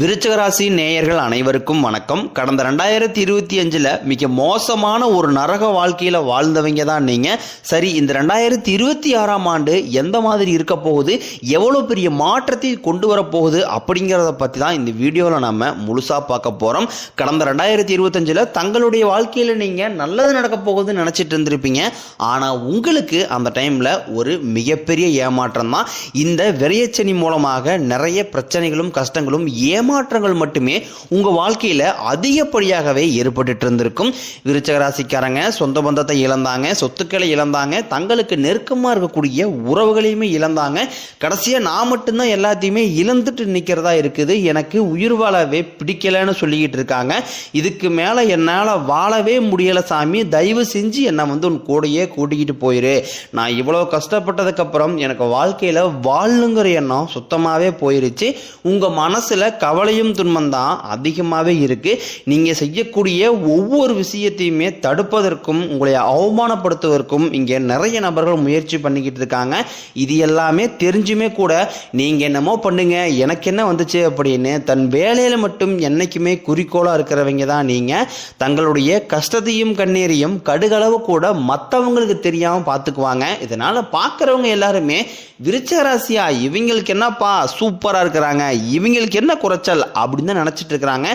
விருச்சிக ராசி நேயர்கள் அனைவருக்கும் வணக்கம். கடந்த 2025 மிக மோசமான ஒரு நரக வாழ்க்கையில் வாழ்ந்தவங்க தான் நீங்கள். சரி, இந்த 2026ஆம் ஆண்டு எந்த மாதிரி இருக்க போகுது, எவ்வளோ பெரிய மாற்றத்தை கொண்டு வரப்போகுது அப்படிங்கிறத பற்றி தான் இந்த வீடியோவில் நம்ம முழுசாக பார்க்க போகிறோம். கடந்த 2025 தங்களுடைய வாழ்க்கையில் நீங்கள் நல்லது நடக்க போகுதுன்னு நினச்சிட்டு இருந்திருப்பீங்க. ஆனால் உங்களுக்கு அந்த டைமில் ஒரு மிகப்பெரிய ஏமாற்றம் தான். இந்த விரையச்சனி மூலமாக நிறைய பிரச்சனைகளும் கஷ்டங்களும் ஏமாற்றங்கள் மட்டுமே உங்க வாழ்க்கையில அதிகப்படியாகவே ஏற்பட்டு இருந்திருக்கும். விருச்சிக ராசிக்காரங்க சொந்த பந்தத்தை இழந்தாங்க, சொத்துக்களை இழந்தாங்க, தங்களுக்கு நெருக்கமா இருக்கக்கூடிய உறவுகளையுமே இழந்தாங்க. கடைசியா நான் மட்டும்தான் எல்லாத்தையுமே இழந்துட்டு நிக்கிறதா இருக்குது, எனக்கு உயிர் வாழவே பிடிக்கலன்னு சொல்லிக்கிட்டு இருக்காங்க. இதுக்கு மேல என்னால வாழவே முடியல சாமி, தயவு செஞ்சு என்னை உன் கூடையே கூட்டிக்கிட்டு போயிரு. நான் இவ்வளவு கஷ்டப்பட்டதுக்கு அப்புறம் எனக்கு வாழ்க்கையில வாழணுங்கிற எண்ணம் சுத்தமாவே போயிருச்சு. உங்க மனசுல கவலையும் துன்பம் தான் அதிகமாகவே இருக்கு. நீங்க செய்யக்கூடிய ஒவ்வொரு விஷயத்தையுமே தடுப்பதற்கும் உங்களை அவமானப்படுத்துவதற்கும் இங்கே நிறைய நபர்கள் முயற்சி பண்ணிக்கிட்டு இருக்காங்க. இது எல்லாமே தெரிஞ்சுமே கூட நீங்க என்னமோ பண்ணுங்க, எனக்கு என்ன வந்துச்சு அப்படின்னு தன் வேலையில மட்டும் என்னைக்குமே குறிக்கோளா இருக்கிறவங்க தான் நீங்க. தங்களுடைய கஷ்டத்தையும் கண்ணீரையும் கடுகளவு கூட மற்றவங்களுக்கு தெரியாம பார்த்துக்குவாங்க. இதனால பார்க்குறவங்க எல்லாருமே விருச்சிக ராசியா, இவங்களுக்கு என்னப்பா சூப்பரா இருக்கிறாங்க, இவங்களுக்கு என்ன குறைச்சல் அப்படின்னு தான் நினைச்சிட்டு இருக்கிறாங்க.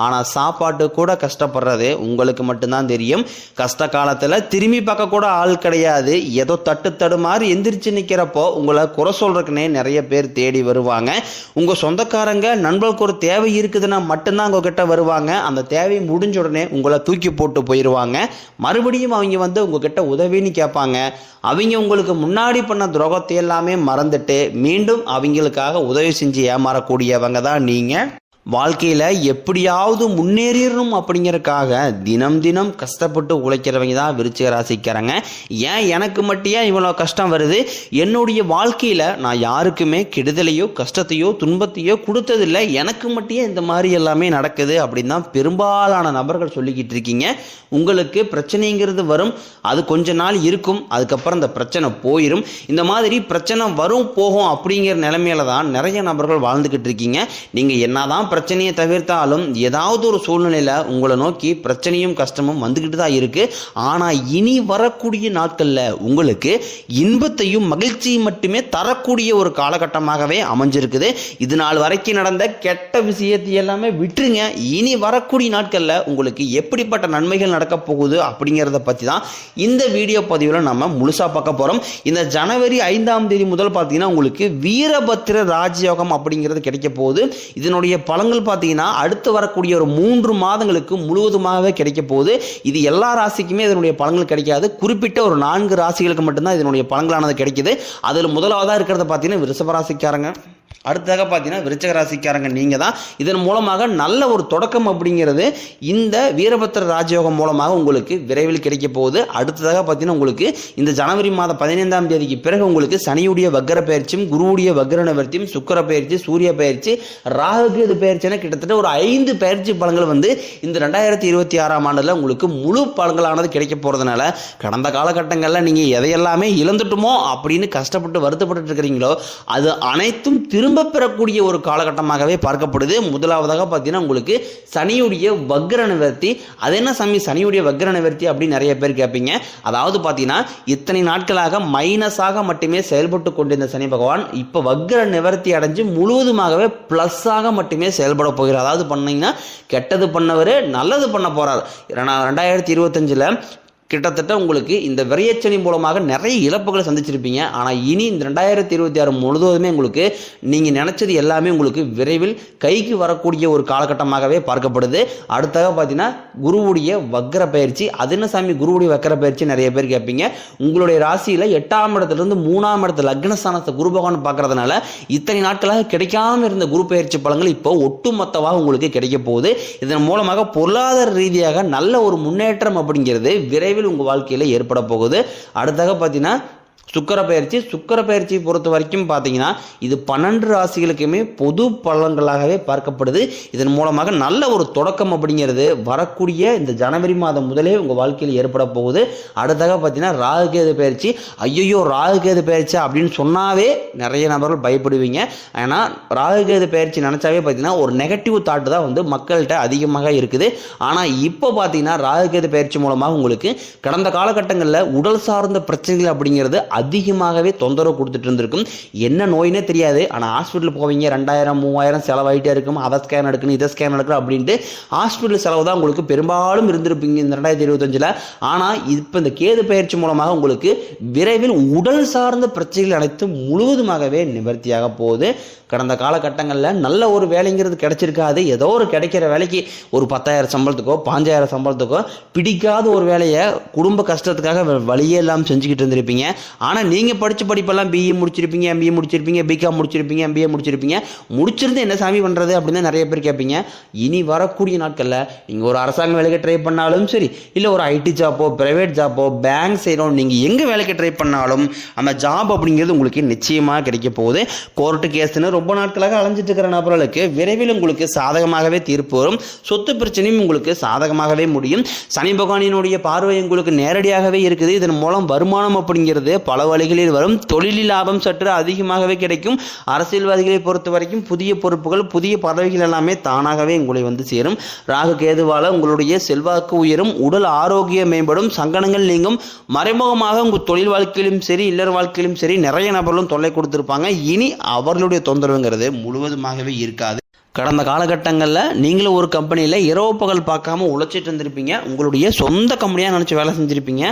ஆனால் சாப்பாட்டு கூட கஷ்டப்படுறது உங்களுக்கு மட்டும்தான் தெரியும். கஷ்ட காலத்தில் திரும்பி பார்க்க கூட ஆள் கிடையாது. ஏதோ தட்டு மாதிரி எந்திரிச்சு நிற்கிறப்போ உங்களை குறை சொல்றதுக்குன்னே நிறைய பேர் தேடி வருவாங்க. உங்கள் சொந்தக்காரங்க நண்பர்களுக்கு ஒரு தேவை இருக்குதுன்னா மட்டும்தான் உங்ககிட்ட வருவாங்க. அந்த தேவை முடிஞ்ச உடனே உங்களை தூக்கி போட்டு போயிடுவாங்க. மறுபடியும் அவங்க உங்ககிட்ட உதவின்னு கேட்பாங்க. அவங்க உங்களுக்கு முன்னாடி பண்ண துரோகத்தை எல்லாமே மறந்துட்டு மீண்டும் அவங்களுக்காக உதவி செஞ்சு ஏமாறக்கூடியவங்க தான் நீங்கள். வாழ்க்கையில் எப்படியாவது முன்னேறிடணும் அப்படிங்கிறதுக்காக தினம் தினம் கஷ்டப்பட்டு உழைக்கிறவங்க தான் விருச்சிக ராசிக்காரங்க. ஏன் எனக்கு மட்டும் ஏன் இவ்வளோ கஷ்டம் வருது, என்னுடைய வாழ்க்கையில் நான் யாருக்குமே கெடுதலையோ கஷ்டத்தையோ துன்பத்தையோ கொடுத்ததில்லை, எனக்கு மட்டும் இந்த மாதிரி எல்லாமே நடக்குது அப்படின்னு தான் பெரும்பாலான நபர்கள் சொல்லிக்கிட்டு இருக்கீங்க. உங்களுக்கு பிரச்சனைங்கிறது வரும், அது கொஞ்ச நாள் இருக்கும், அதுக்கப்புறம் இந்த பிரச்சனை போயிடும். இந்த மாதிரி பிரச்சனை வரும் போகும் அப்படிங்கிற நிலைமையில தான் நிறைய நபர்கள் வாழ்ந்துக்கிட்டு இருக்கீங்க. நீங்கள் என்னதான் பிரச்சனையை தவிர்த்தாலும் ஏதாவது ஒரு சூழ்நிலையில உங்களை நோக்கி பிரச்சனையும் கஷ்டமும் வந்துகிட்டு தான் இருக்கு. ஆனா இனி வரக்கூடிய நாட்கள்ல உங்களுக்கு இன்பத்தையும் மகிழ்ச்சியும் மட்டுமே தரக்கூடிய ஒரு காலகட்டமாகவே அமைஞ்சிருக்குது. இது நாள் வரைக்கும் நடந்த கெட்ட விஷயத்தை எல்லாமே விட்டுருங்க. இனி வரக்கூடிய நாட்கள்ல உங்களுக்கு எப்படிப்பட்ட நன்மைகள் நடக்க போகுது அப்படிங்கிறத பத்தி தான் இந்த வீடியோ பதிவில் நம்ம முழுசா பார்க்க போறோம். இந்த ஜனவரி 5ஆம் தேதி முதல் பார்த்தீங்கன்னா உங்களுக்கு வீரபத்திர ராஜயோகம் அப்படிங்கிறது கிடைக்க போகுது. இதனுடைய பலன்கள் பார்த்தீங்கன்னா அடுத்து வரக்கூடிய ஒரு 3 மாதங்களுக்கு முழுவதுமாகவே கிடைக்க போகுது. இது எல்லா ராசிக்குமே இதனுடைய பலன்கள் கிடைக்காது. குறிப்பிட்ட ஒரு 4 ராசிகளுக்கு மட்டும்தான் இதனுடைய பலன்களானது கிடைக்குது. அதில் முதலாவதாக இருக்கிறத பார்த்தீங்கன்னா விருச்சிக ராசிக்காரங்க, அடுத்ததாக பார்த்தீங்கன்னா விருச்சிக ராசிக்காரங்க நீங்கள் தான். இதன் மூலமாக நல்ல ஒரு தொடக்கம் அப்படிங்கிறது இந்த வீரபத்திர ராஜயோகம் மூலமாக உங்களுக்கு விரைவில் கிடைக்க போகுது. அடுத்ததாக பார்த்தீங்கன்னா உங்களுக்கு இந்த ஜனவரி மாதம் 15ஆம் தேதிக்கு பிறகு உங்களுக்கு சனியுடைய வக்கர பயிற்சியும் குருவுடைய வக்கர நிவர்த்தியும் சுக்கிர பயிற்சி சூரிய பயிற்சி ராகு இது பயிற்சினா கிட்டத்தட்ட ஒரு 5 பயிற்சி பலன்கள் இந்த 2026ஆம் ஆண்டில் உங்களுக்கு முழு பலன்களானது கிடைக்க போகிறதுனால கடந்த காலகட்டங்களில் நீங்கள் எதையெல்லாமே இழந்துட்டுமோ அப்படின்னு கஷ்டப்பட்டு வருத்தப்பட்டு இருக்கிறீங்களோ அது அனைத்தும் திரும்ப பெறக்கூடிய ஒரு காலகட்டமாகவே பார்க்கப்படுது. முதலாவதாக பார்த்தீங்கன்னா உங்களுக்கு சனியுடைய வக்ர நிவர்த்தி. அது என்ன சாமி சனியுடைய வக்ர நிவர்த்தி அப்படின்னு நிறைய பேர் கேட்பீங்க. அதாவது பார்த்தீங்கன்னா இத்தனை நாட்களாக மைனஸாக மட்டுமே செயல்பட்டு கொண்டிருந்த சனி பகவான் இப்போ வக்ர நிவர்த்தி அடைஞ்சு முழுவதுமாகவே பிளஸ்ஸாக மட்டுமே செயல்பட போகிறார். அதாவது பண்ணீங்கன்னா கெட்டது பண்ணவர் நல்லது பண்ண போறார். 2025 கிட்டத்தட்ட உங்களுக்கு இந்த விரையச்சனி மூலமாக நிறைய இழப்புகளை சந்திச்சிருப்பீங்க. ஆனால் இனி இந்த 2026 முழுவதுமே உங்களுக்கு நீங்கள் நினைச்சது எல்லாமே உங்களுக்கு விரைவில் கைக்கு வரக்கூடிய ஒரு காலகட்டமாகவே பார்க்கப்படுது. அடுத்தாக பார்த்தீங்கன்னா குருவுடைய வக்கர பயிற்சி. அது என்ன சாமி குருவுடைய வக்கர பயிற்சி நிறைய பேர் கேட்பீங்க. உங்களுடைய ராசியில் 8ஆம் இடத்துலேருந்து 3ஆம் இடத்துல லக்னஸ்தானத்தை குரு பகவான் பார்க்கறதுனால இத்தனை நாட்களாக கிடைக்காம இருந்த குரு பயிற்சி பலன்கள் இப்போ ஒட்டுமொத்தமாக உங்களுக்கு கிடைக்க போகுது. இதன் மூலமாக பொருளாதார ரீதியாக நல்ல ஒரு முன்னேற்றம் அப்படிங்கிறது விரைவில் உங்கள் வாழ்க்கையில் ஏற்பட போகுது. அடுத்தாக பார்த்தீங்கன்னா சுக்கிர பயிற்சியை பொறுத்த வரைக்கும் பார்த்தீங்கன்னா இது 12 ராசிகளுக்குமே பொது பலன்களாகவே பார்க்கப்படுது. இதன் மூலமாக நல்ல ஒரு தொடக்கம் அப்படிங்கிறது வரக்கூடிய இந்த ஜனவரி மாதம் முதலே உங்கள் வாழ்க்கையில் ஏற்பட போகுது. அடுத்தாக பார்த்தீங்கன்னா ராகுகேது பயிற்சி. ஐயோ ராகுகேது பயிற்சி அப்படின்னு சொன்னாவே நிறைய நபர்கள் பயப்படுவீங்க. ஏன்னா ராகுகேது பயிற்சி நினச்சாவே பார்த்தீங்கன்னா ஒரு நெகட்டிவ் தாட்டு தான் வந்து மக்கள்கிட்ட அதிகமாக இருக்குது. ஆனால் இப்போ பார்த்தீங்கன்னா ராகுகேது பயிற்சி மூலமாக உங்களுக்கு கடந்த காலகட்டங்களில் உடல் சார்ந்த பிரச்சனைகள் அப்படிங்கிறது அதிகமாகவே தொந்தரவு கொடுத்துட்டு இருந்திருக்கும். என்ன நோயினே தெரியாது, ஆனால் ஹாஸ்பிட்டல் போவீங்க 2000 3000 செலவாயிட்டே இருக்கும். அதை ஸ்கேன் எடுக்கணும் இதை ஸ்கேன் எடுக்கணும் அப்படின்ட்டு ஹாஸ்பிட்டல் செலவு தான் உங்களுக்கு பெரும்பாலும் இருந்திருப்பீங்க இந்த 2025. ஆனால் இப்போ இந்த கேது பயிற்சி மூலமாக உங்களுக்கு விரைவில் உடல் சார்ந்த பிரச்சனைகள் அனைத்தும் முழுவதுமாகவே நிவர்த்தியாக போகுது. கடந்த காலகட்டங்களில் நல்ல ஒரு வேலைங்கிறது கிடைச்சிருக்காது. ஏதோ ஒரு கிடைக்கிற வேலைக்கு ஒரு 10,000 சம்பளத்துக்கோ 5,000 சம்பளத்துக்கோ பிடிக்காத ஒரு வேலையை குடும்ப கஷ்டத்துக்காக வழியே இல்லாமல் செஞ்சுக்கிட்டு இருந்திருப்பீங்க. ஆனால் நீங்கள் படித்த படிப்பெல்லாம் பிஇ முடிச்சிருப்பீங்க, எம்பிஏ முடிச்சிருப்பீங்க, பிகாம் முடிச்சிருப்பீங்க, எம்பிஏ முடிச்சிருப்பீங்க. முடிச்சிருந்து என்ன சாமி பண்ணுறது அப்படின்னு நிறைய பேர் கேட்பீங்க. இனி வரக்கூடிய நாட்களில் நீங்கள் ஒரு அரசாங்க வேலைக்கு ட்ரை பண்ணாலும் சரி, இல்லை ஒரு ஐடி ஜாப்போ பிரைவேட் ஜாப்போ பேங்க் செய்கிறோம், நீங்கள் எங்கே வேலைக்கு ட்ரை பண்ணாலும் அந்த ஜாப் அப்படிங்கிறது உங்களுக்கு நிச்சயமாக கிடைக்க போகுது. கோர்ட்டு கேஸ்ன்னு ரொம்ப நாட்களாக அலைஞ்சிட்டு இருக்கிற நபர்களுக்கு விரைவில் உங்களுக்கு சாதகமாகவே தீர்ப்பு வரும். சொத்து பிரச்சனையும் உங்களுக்கு சாதகமாகவே முடியும். சனி பகவானினுடைய பார்வை உங்களுக்கு நேரடியாகவே இருக்குது. இதன் மூலம் வருமானம் அப்படிங்கிறது பல வழிகளில் வரும். தொழிலில் லாபம் சற்று அதிகமாகவே கிடைக்கும். அரசியல்வாதிகளை பொறுத்த வரைக்கும் புதிய பொறுப்புகள் புதிய பதவிகள் எல்லாமே தானாகவே உங்களை வந்து சேரும். ராகு கேதுவால உங்களுடைய செல்வாக்கு உயரும், உடல் ஆரோக்கியம் மேம்படும், சங்கடங்கள் நீங்கும். மறைமுகமாக உங்கள் தொழில் வாழ்க்கையிலும் சரி இல்லற வாழ்க்கையிலும் சரி நிறைய நபர்களும் தொல்லை கொடுத்திருப்பாங்க. இனி அவர்களுடைய தொந்தரவுங்கிறது முழுவதுமாகவே இருக்காது. கடந்த காலகட்டங்களில் நீங்களும் ஒரு கம்பெனியில் இரவு பகல் பார்க்காம உழைச்சிட்டு இருந்திருப்பீங்க. உங்களுடைய சொந்த கம்பெனியாக நினச்சி வேலை செஞ்சுருப்பீங்க.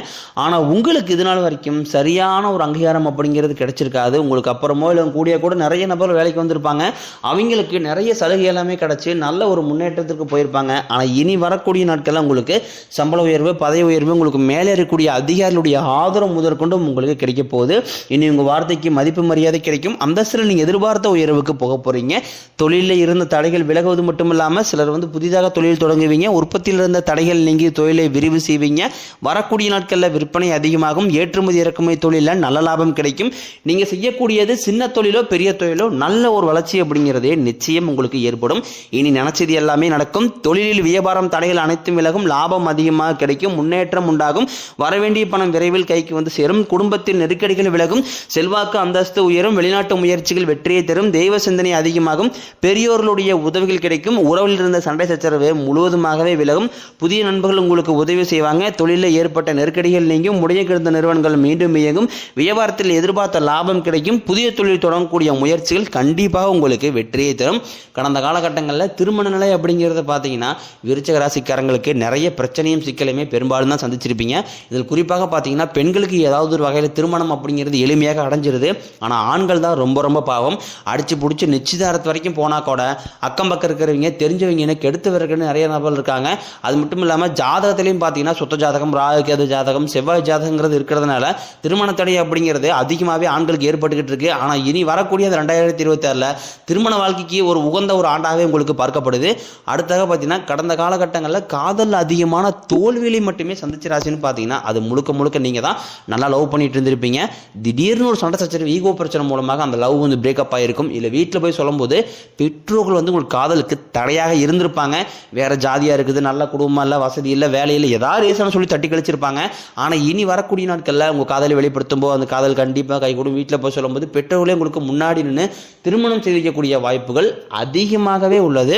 ஆனால் உங்களுக்கு இது நாள் வரைக்கும் சரியான ஒரு அங்கீகாரம் அப்படிங்கிறது கிடைச்சிருக்காது. உங்களுக்கு அப்புறமோ இல்லை கூடிய கூட நிறைய நபர் வேலைக்கு வந்திருப்பாங்க. அவங்களுக்கு நிறைய சலுகை எல்லாமே கிடச்சி நல்ல ஒரு முன்னேற்றத்திற்கு போயிருப்பாங்க. ஆனால் இனி வரக்கூடிய நாட்களில் உங்களுக்கு சம்பள உயர்வு பதவி உயர்வு உங்களுக்கு மேலே இருக்கக்கூடிய அதிகாரிகளுடைய ஆதரவு முதற்கொண்டும் உங்களுக்கு கிடைக்க போகுது. இனி உங்கள் வார்த்தைக்கு மதிப்பு மரியாதை கிடைக்கும். அந்தஸ்தில் நீங்கள் எதிர்பார்த்த உயர்வுக்கு போக போகிறீங்க. தொழிலில் இருந்த தடைகள் விலகுவது மட்டும் இல்லாமல் சிலர் வந்து புதிதாக தொழில் தொடங்குவீங்க. உற்பத்தியில் இருந்த தடைகள் நீங்கி தொழிலை விரிவு செய்வீங்க. வரக்கூடிய நாட்களில் விற்பனை அதிகமாகும். ஏற்றுமதி இறக்குமதி தொழிலில் நல்ல லாபம் கிடைக்கும். நீங்கள் செய்யக்கூடியது சின்ன தொழிலோ பெரிய தொழிலோ நல்ல ஒரு வளர்ச்சி அப்படிங்கிறதே நிச்சயம் உங்களுக்கு ஏற்படும். இனி நினைச்சது எல்லாமே நடக்கும். தொழிலில் வியாபாரம் தடைகள் அனைத்தும் விலகும். லாபம் அதிகமாக கிடைக்கும். முன்னேற்றம் உண்டாகும். வரவேண்டிய பணம் விரைவில் கைக்கு வந்து சேரும். குடும்பத்தில் நெருக்கடிகள் விலகும். செல்வாக்கு அந்தஸ்து உயரும். வெளிநாட்டு முயற்சிகள் வெற்றியை தரும். தெய்வ சிந்தனை அதிகமாகும். பெரியோர்களுடைய உதவிகள் கிடைக்கும். உறவில் இருந்த சண்டை சச்சரவு முழுவதுமாகவே விலகும். புதிய நண்பர்கள் உங்களுக்கு உதவி செய்வாங்க. தொழிலில் ஏற்பட்ட நெருக்கடிகள் நீங்கும். முடைய கிடந்த நிறுவனங்கள் மீண்டும் இயங்கும். வியாபாரத்தில் எதிர்பார்த்த லாபம் கிடைக்கும். புதிய தொழில் தொடங்கக்கூடிய முயற்சிகள் கண்டிப்பாக உங்களுக்கு வெற்றியை தரும். கடந்த காலகட்டங்களில் திருமண நிலை அப்படிங்கிறத பார்த்தீங்கன்னா விருச்சிக ராசிக்காரங்களுக்கு நிறைய பிரச்சனையும் சிக்கலையுமே பெரும்பாலும் தான் சந்திச்சிருப்பீங்க. இதில் குறிப்பாக பார்த்தீங்கன்னா பெண்களுக்கு ஏதாவது ஒரு வகையில் திருமணம் அப்படிங்கிறது எளிமையாக அடைஞ்சிருது. ஆனால் ஆண்கள் தான் ரொம்ப ரொம்ப பாவம். அடிச்சு பிடிச்சி நிச்சயதாரத்து வரைக்கும் போனால் கூட அக்கம் பக்கம் இருக்கிறவங்க தெரிஞ்சவங்க கெடுத்து வரக்குன்னு நிறைய நபர்கள் இருக்காங்க. அது மட்டும் இல்லாமல் ஜாதகத்திலையும் பார்த்தீங்கன்னா சுத்த ஜாதகம் ராகு கேது ஜாதகம் செவ்வாய் ஜாதகங்கிறது இருக்கிறதுனால திருமண தடை அப்படிங்கிறது அதிகமாகவே ஆண்களுக்கு ஏற்பட்டுக்கிட்டு இருக்கு. ஆனால் இனி வரக்கூடிய 2026 திருமண வாழ்க்கைக்கு ஒரு உகந்த ஒரு ஆண்டாகவே உங்களுக்கு பார்க்கப்படுது. அடுத்தாக பார்த்தீங்கன்னா கடந்த காலகட்டங்களில் காதல் அதிகமான தோல்வியை மட்டுமே சந்திச்ச ராசின்னு பார்த்தீங்கன்னா அது முழுக்க முழுக்க நீங்கள் தான் நல்லா லவ் பண்ணிட்டு இருந்திருப்பீங்க. திடீர்னு ஒரு சண்டை சச்சரவு ஈகோ பிரச்சனை மூலமாக அந்த லவ் வந்து பிரேக்கப் ஆகிருக்கும். இல்லை வீட்டில் போய் சொல்லும்போது பெற்றோர்கள் வந்து உங்களுக்கு காதலுக்கு தடையாக இருந்திருப்பாங்க. வேற ஜாதியாக இருக்குது, நல்ல குடும்பம் இல்லை, வசதி இல்லை, வேலையில் ஏதாவது ரீசன் சொல்லி தட்டி கழிச்சிருப்பாங்க. ஆனால் இனி வரக்கூடிய நாட்களில் உங்கள் காதலை வெளிப்படுத்தும் போது அந்த காதல் கண்டிப்பாக கைகூடும். வீட்டில் போய் சொல்லும்போது பெற்றோர்களே உங்களுக்கு முன்னாடி நின்று திருமணம் செய்திக்கக்கூடிய வாய்ப்புகள் அதிகமாகவே உள்ளது.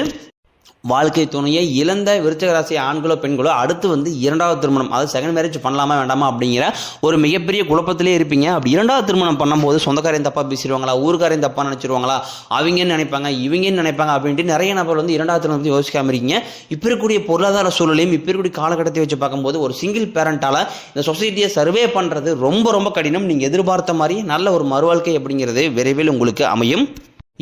வாழ்க்கை துணையை இழந்த விருச்சிக ராசி ஆண்களோ பெண்களோ அடுத்து வந்து இரண்டாவது திருமணம், அதாவது செகண்ட் மேரேஜ் பண்ணலாமா வேண்டாமா அப்படிங்கிற ஒரு மிகப்பெரிய குழப்பத்திலே இருப்பீங்க. அப்படி இரண்டாவது திருமணம் பண்ணும்போது சொந்தக்காரையும் தப்பாக பேசிடுவாங்களா, ஊருக்காரையும் தப்பாக நினச்சிருவாங்களா, அவங்கன்னு நினைப்பாங்க இவங்கன்னு நினைப்பாங்க அப்படின்ட்டு நிறைய நபர் வந்து இரண்டாவது திருமணத்தை யோசிக்காம இருக்கீங்க. இப்போ இருக்கக்கூடிய பொருளாதார சூழலையும் இப்போ இருக்கக்கூடிய காலகட்டத்தை வச்சு பார்க்கும்போது ஒரு சிங்கிள் பேரண்டால் இந்த சொசைட்டியை சர்வே பண்ணுறது ரொம்ப ரொம்ப கடினம். நீங்கள் எதிர்பார்த்த மாதிரி நல்ல ஒரு மறுவாழ்க்கை அப்படிங்கிறது விரைவில் உங்களுக்கு அமையும்.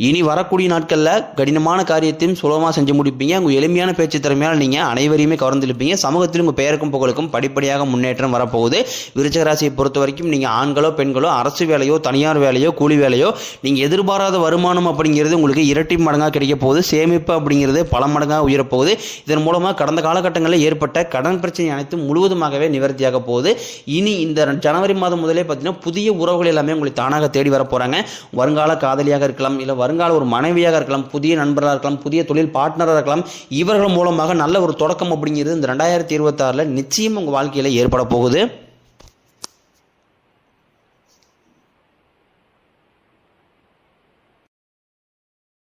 இனி வரக்கூடிய நாட்களில் கடினமான காரியத்தையும் சுலபமாக செஞ்சு முடிப்பீங்க. உங்கள் எளிமையான பேச்சு திறமையால் நீங்கள் அனைவரையுமே கவர்ந்திருப்பீங்க. சமூகத்தில் உங்கள் பெயருக்கும் புகழுக்கும் படிப்படியாக முன்னேற்றம் வரப்போகுது. விருச்சிக ராசியை பொறுத்த வரைக்கும் நீங்கள் ஆண்களோ பெண்களோ அரசு வேலையோ தனியார் வேலையோ கூலி வேலையோ நீங்கள் எதிர்பாராத வருமானம் அப்படிங்கிறது உங்களுக்கு இரட்டி மடங்காக கிடைக்க போகுது. சேமிப்பு அப்படிங்கிறது பல மடங்காக உயரப்போகுது. இதன் மூலமாக கடந்த காலகட்டங்களில் ஏற்பட்ட கடன் பிரச்சனை அனைத்தும் முழுவதுமாகவே நிவர்த்தியாக போகுது. இனி இந்த ஜனவரி மாதம் முதலே பார்த்தீங்கன்னா புதிய உறவுகள் எல்லாமே உங்களை தானாக தேடி வர போகிறாங்க. வருங்கால காதலியாக இருக்கலாம், இல்லை வருங்கால ஒரு மனைவியாக இருக்கலாம், புதிய நண்பராக இருக்கலாம், புதிய தொழில் பார்ட்னராக இருக்கலாம். இவர்கள் மூலமாக நல்ல ஒரு தொடக்கம் அப்படிங்கிறது இந்த 2026 நிச்சயம் உங்கள் வாழ்க்கையில் ஏற்பட போகுது.